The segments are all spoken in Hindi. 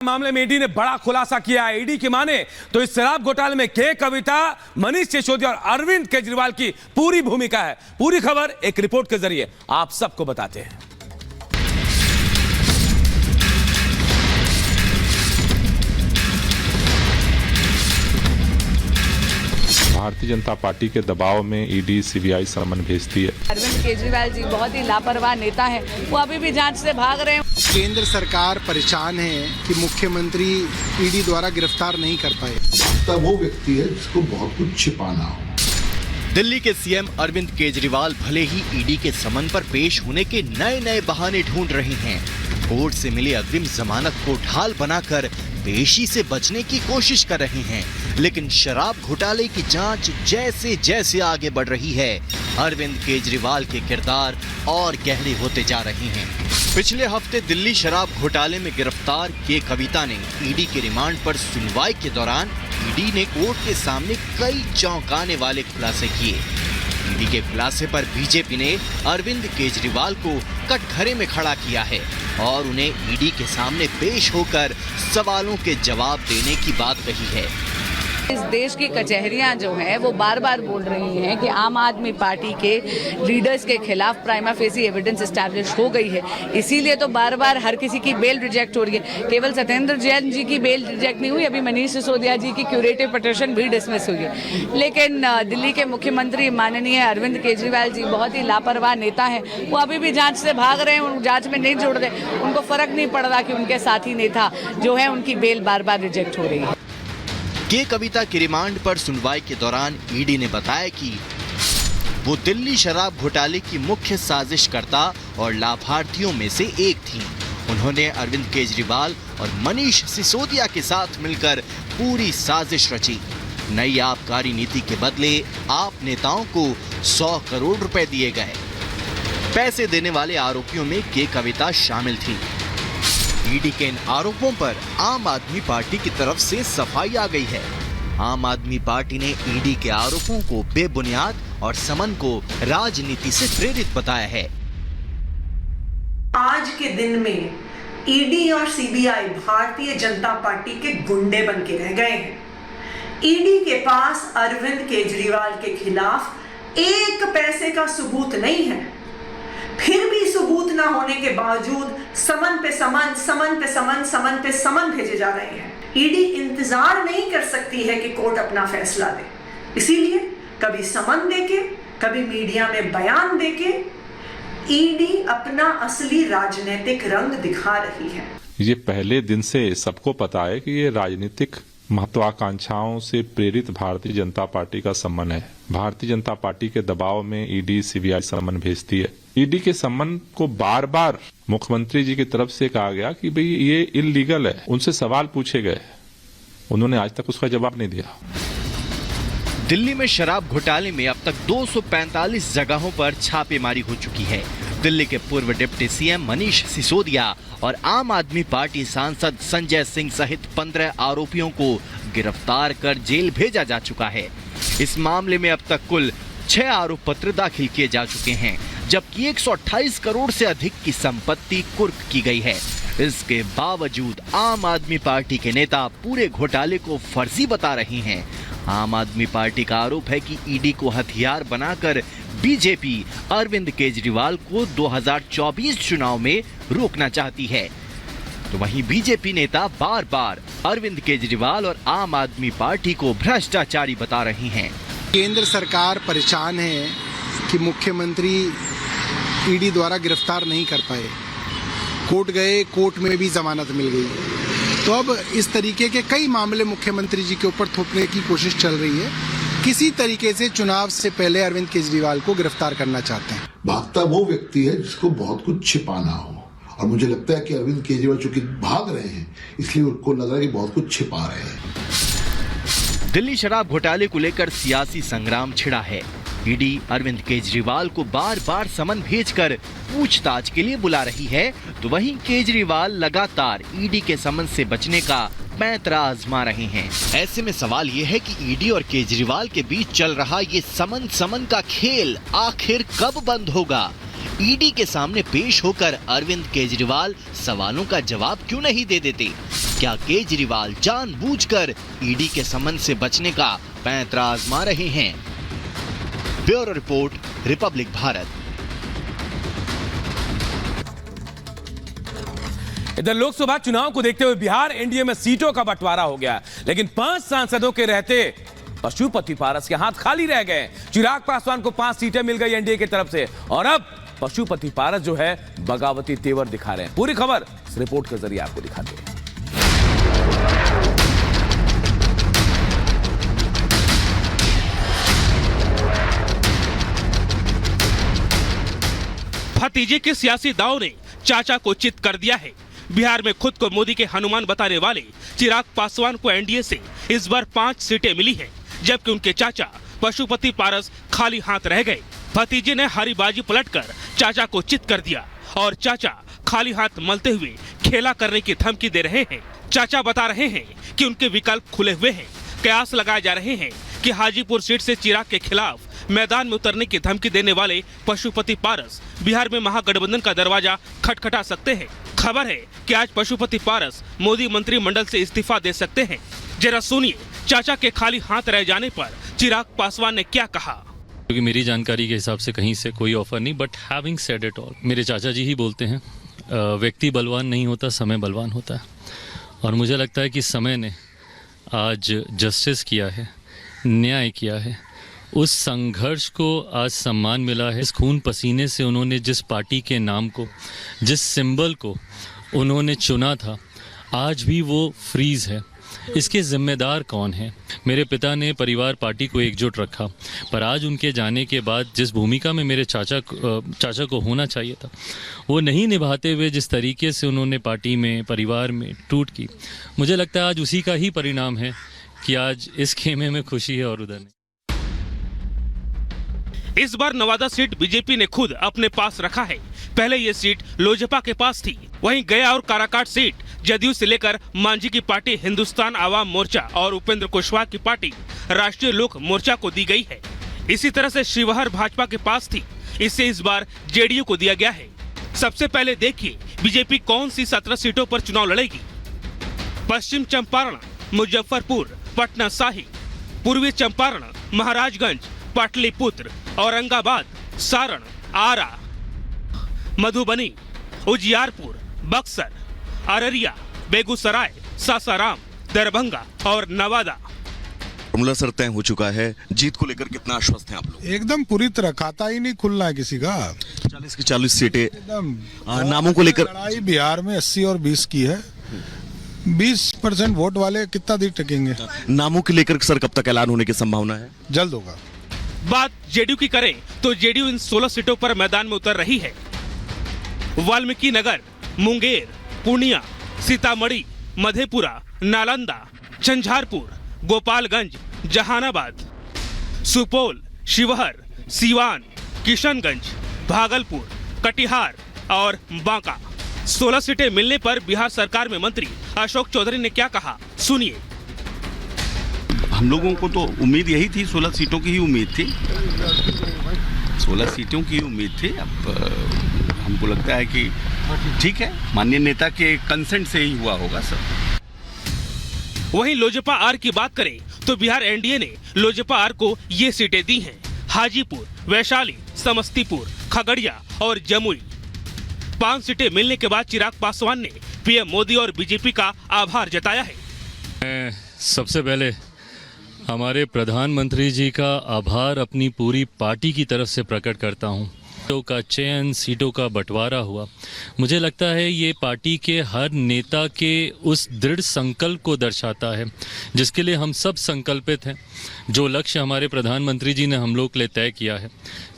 मामले में ईडी ने बड़ा खुलासा किया है। ईडी की माने तो इस शराब घोटाले में के कविता, मनीष सिसोदिया और अरविंद केजरीवाल की पूरी भूमिका है। पूरी खबर एक रिपोर्ट के जरिए आप सबको बताते हैं। भारतीय जनता पार्टी के दबाव में ईडी सीबीआई समन भेजती है। अरविंद केजरीवाल जी बहुत ही लापरवाह नेता हैं, वो अभी भी जांच से भाग रहे हैं। केंद्र सरकार परेशान है कि मुख्यमंत्री ईडी द्वारा गिरफ्तार नहीं कर पाए। तब वो व्यक्ति है जिसको बहुत कुछ छिपाना हो। दिल्ली के सीएम अरविंद केजरीवाल भले ही ईडी के समन पर पेश होने के नए नए बहाने ढूंढ रहे हैं, कोर्ट से मिले अग्रिम जमानत को ढाल बनाकर पेशी से बचने की कोशिश कर रहे हैं, लेकिन शराब घोटाले की जांच जैसे जैसे आगे बढ़ रही है, अरविंद केजरीवाल के किरदार और गहरे होते जा रहे हैं। पिछले हफ्ते दिल्ली शराब घोटाले में गिरफ्तार के कविता ने ईडी के रिमांड पर सुनवाई के दौरान ईडी ने कोर्ट के सामने कई चौंकाने वाले खुलासे किए। ईडी के खुलासे पर बीजेपी ने अरविंद केजरीवाल को कटघरे में खड़ा किया है और उन्हें ईडी के सामने पेश होकर सवालों के जवाब देने की बात कही है। इस देश की कचहरियां जो हैं वो बार बार बोल रही हैं कि आम आदमी पार्टी के लीडर्स के खिलाफ प्राइमा फेसी एविडेंस एस्टैब्लिश हो गई है, इसीलिए तो बार बार हर किसी की बेल रिजेक्ट हो रही है। केवल सत्येंद्र जैन जी की बेल रिजेक्ट नहीं हुई, अभी मनीष सिसोदिया जी की क्यूरेटिव पिटीशन भी डिसमिस हुई है। लेकिन दिल्ली के मुख्यमंत्री माननीय अरविंद केजरीवाल जी बहुत ही लापरवाह नेता हैं, वो अभी भी जांच से भाग रहे हैं, जांच में नहीं जुड़ रहे। उनको फर्क नहीं पड़ रहा कि उनके साथी नेता जो है उनकी बेल बार बार रिजेक्ट हो रही है। के कविता के रिमांड पर सुनवाई के दौरान ईडी ने बताया कि वो दिल्ली शराब घोटाले की मुख्य साजिशकर्ता और लाभार्थियों में से एक थीं। उन्होंने अरविंद केजरीवाल और मनीष सिसोदिया के साथ मिलकर पूरी साजिश रची। नई आबकारी नीति के बदले आप नेताओं को 100 करोड़ रुपए दिए गए। पैसे देने वाले आरोपियों में के कविता शामिल थी। ईडी के इन आरोपों पर आम आदमी पार्टी की तरफ से सफाई आ गई है। आम आदमी पार्टी ने ईडी के आरोपों को बेबुनियाद और समन को राजनीति से प्रेरित बताया है। आज के दिन में ईडी और सीबीआई भारतीय जनता पार्टी के गुंडे बन के रह गए हैं। ईडी के पास अरविंद केजरीवाल के खिलाफ एक पैसे का सबूत नहीं है, फिर भी सबूत ना होने के बावजूद समन पे समन, समन पे समन, समन पे समन भेजे जा रहे हैं। ईडी इंतजार नहीं कर सकती है कि कोर्ट अपना फैसला दे, इसीलिए कभी समन देके, कभी मीडिया में बयान देके ईडी अपना असली राजनीतिक रंग दिखा रही है। ये पहले दिन से सबको पता है कि ये राजनीतिक महत्वाकांक्षाओं से प्रेरित भारतीय जनता पार्टी का सम्मन है। भारतीय जनता पार्टी के दबाव में ईडी सीबीआई सम्मन भेजती है। ईडी के सम्मन को बार बार मुख्यमंत्री जी की तरफ से कहा गया कि भाई ये इल्लीगल है। उनसे सवाल पूछे गए, उन्होंने आज तक उसका जवाब नहीं दिया। दिल्ली में शराब घोटाले में अब तक 245 जगहों पर छापेमारी हो चुकी है। दिल्ली के पूर्व डिप्टी सीएम मनीष सिसोदिया और आम आदमी पार्टी सांसद संजय सिंह सहित 15 आरोपियों को गिरफ्तार कर जेल भेजा जा चुका है। इस मामले में अब तक कुल 6 आरोप पत्र दाखिल किए जा चुके हैं, जबकि 128 करोड़ से अधिक की संपत्ति कुर्क की गई है। इसके बावजूद आम आदमी पार्टी के नेता पूरे घोटाले को फर्जी बता रहे हैं। आम आदमी पार्टी का आरोप है कि ईडी को हथियार बनाकर बीजेपी अरविंद केजरीवाल को 2024 चुनाव में रोकना चाहती है। तो वहीं बीजेपी नेता बार बार अरविंद केजरीवाल और आम आदमी पार्टी को भ्रष्टाचारी बता रहे हैं। केंद्र सरकार परेशान है कि मुख्यमंत्री ईडी द्वारा गिरफ्तार नहीं कर पाए। कोर्ट गए, कोर्ट में भी जमानत मिल गई, तो अब इस तरीके के कई मामले मुख्यमंत्री जी के ऊपर थोपने की कोशिश चल रही है। किसी तरीके से चुनाव से पहले अरविंद केजरीवाल को गिरफ्तार करना चाहते हैं। भागता वो व्यक्ति है जिसको बहुत कुछ छिपाना हो, और मुझे लगता है कि अरविंद केजरीवाल चूंकि भाग रहे हैं, इसलिए उनको लग रहा है कि बहुत कुछ छिपा रहे हैं। दिल्ली शराब घोटाले को लेकर सियासी संग्राम छिड़ा है। ईडी अरविंद केजरीवाल को बार बार समन भेजकर पूछताछ के लिए बुला रही है, तो वहीं केजरीवाल लगातार ईडी के समन से बचने का पैंतरा आजमा रहे हैं। ऐसे में सवाल ये है कि ईडी और केजरीवाल के बीच चल रहा ये समन का खेल आखिर कब बंद होगा? ईडी के सामने पेश होकर अरविंद केजरीवाल सवालों का जवाब क्यों नहीं दे देते? क्या केजरीवाल जानबूझकर ईडी के समन से बचने का पैंतरा आजमा रहे हैं? Bureau report, Republic Bharat. इधर लोकसभा चुनाव को देखते हुए बिहार एनडीए में सीटों का बंटवारा हो गया, लेकिन 5 सांसदों के रहते पशुपति पारस के हाथ खाली रह गए। चिराग पासवान को 5 सीटें मिल गई एनडीए की तरफ से, और अब पशुपति पारस जो है बगावती तेवर दिखा रहे हैं। पूरी खबर इस रिपोर्ट के जरिए आपको दिखाते हैं। भतीजे के सियासी दांव ने चाचा को चित कर दिया है। बिहार में खुद को मोदी के हनुमान बताने वाले चिराग पासवान को एनडीए से इस बार 5 सीटें मिली हैं, जबकि उनके चाचा पशुपति पारस खाली हाथ रह गए। भतीजे ने हारी बाजी पलटकर चाचा को चित कर दिया और चाचा खाली हाथ मलते हुए खेला करने की धमकी दे रहे हैं। चाचा बता रहे हैं कि उनके विकल्प खुले हुए हैं। कयास लगाए जा रहे हैं कि हाजीपुर सीट से चिराग के खिलाफ मैदान में उतरने की धमकी देने वाले पशुपति पारस बिहार में महागठबंधन का दरवाजा खटखटा सकते हैं। खबर है कि आज पशुपति पारस मोदी मंत्रिमंडल से इस्तीफा दे सकते हैं। जरा सुनिए चाचा के खाली हाथ रह जाने पर चिराग पासवान ने क्या कहा। क्योंकि मेरी जानकारी के हिसाब से कहीं से कोई ऑफर नहीं, but having said it all, मेरे चाचा जी ही बोलते हैं व्यक्ति बलवान नहीं होता, समय बलवान होता है। और मुझे लगता है कि समय ने आज जस्टिस किया है, न्याय किया है, उस संघर्ष को आज सम्मान मिला है। इस खून पसीने से उन्होंने जिस पार्टी के नाम को, जिस सिंबल को उन्होंने चुना था, आज भी वो फ्रीज है। इसके जिम्मेदार कौन है? मेरे पिता ने परिवार पार्टी को एकजुट रखा, पर आज उनके जाने के बाद जिस भूमिका में मेरे चाचा को होना चाहिए था वो नहीं निभाते हुए जिस तरीके से उन्होंने पार्टी में, परिवार में टूट की, मुझे लगता है आज उसी का ही परिणाम है कि आज इस खेमे में खुशी है और उधर नहीं। इस बार नवादा सीट बीजेपी ने खुद अपने पास रखा है। पहले ये सीट लोजपा के पास थी। वहीं गया और काराकाट सीट जदयू से लेकर मांझी की पार्टी हिंदुस्तान आवाम मोर्चा और उपेंद्र कुशवाहा की पार्टी राष्ट्रीय लोक मोर्चा को दी गई है। इसी तरह से शिवहर भाजपा के पास थी, इससे इस बार जेडीयू को दिया गया है। सबसे पहले देखिए बीजेपी कौन सी 17 सीटों पर चुनाव लड़ेगी। पश्चिम चंपारण, मुजफ्फरपुर, पटना साहिब, पूर्वी चंपारण, महाराजगंज, पाटलिपुत्र, औरंगाबाद, सारण, आरा, मधुबनी, उजियारपुर, बक्सर, अररिया, बेगूसराय, सासाराम, दरभंगा और नवादा। फॉर्मूला सर तय हो चुका है, जीत को लेकर कितना आश्वस्त हैं आप लोग? एकदम पूरी तरह, खाता ही नहीं खुलना है किसी का। 40 की 40 सीटें एकदम नामों को लेकर लड़ाई बिहार में 80 और 20 की है। 20% वोट वाले कितना देर टिकेंगे? नामों के लेकर सर कब तक ऐलान होने की संभावना है? जल्द होगा। बात जेडीयू की करें तो जेडीयू इन 16 सीटों पर मैदान में उतर रही है। वाल्मीकि नगर, मुंगेर, पूर्णिया, सीतामढ़ी, मधेपुरा, नालंदा, झंझारपुर, गोपालगंज, जहानाबाद, सुपौल, शिवहर, सीवान, किशनगंज, भागलपुर, कटिहार और बांका। 16 सीटें मिलने पर बिहार सरकार में मंत्री अशोक चौधरी ने क्या कहा, सुनिए। हम लोगों को तो उम्मीद यही थी, 16 सीटों की ही उम्मीद थी, 16 सीटों की उम्मीद थी। अब हमको लगता है कि ठीक है, माननीय नेता के कंसेंट से ही हुआ होगा सर। वहीं लोजपा आर की बात करें तो बिहार एनडीए ने लोजपा आर को ये सीटें दी हैं: हाजीपुर, वैशाली, समस्तीपुर, खगड़िया और जमुई। 5 सीटें मिलने के बाद चिराग पासवान ने पीएम मोदी और बीजेपी का आभार जताया है। मैं सबसे पहले हमारे प्रधानमंत्री जी का आभार अपनी पूरी पार्टी की तरफ से प्रकट करता हूं। सीटों का चयन, सीटों का बंटवारा हुआ, मुझे लगता है ये पार्टी के हर नेता के उस दृढ़ संकल्प को दर्शाता है जिसके लिए हम सब संकल्पित हैं। जो लक्ष्य हमारे प्रधानमंत्री जी ने हम लोग के लिए तय किया है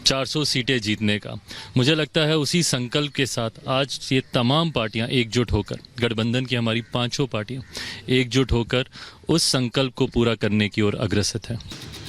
400 सीटें जीतने का, मुझे लगता है उसी संकल्प के साथ आज ये तमाम पार्टियां एकजुट होकर, गठबंधन की हमारी 5 पार्टियां एकजुट होकर उस संकल्प को पूरा करने की ओर अग्रसर हैं।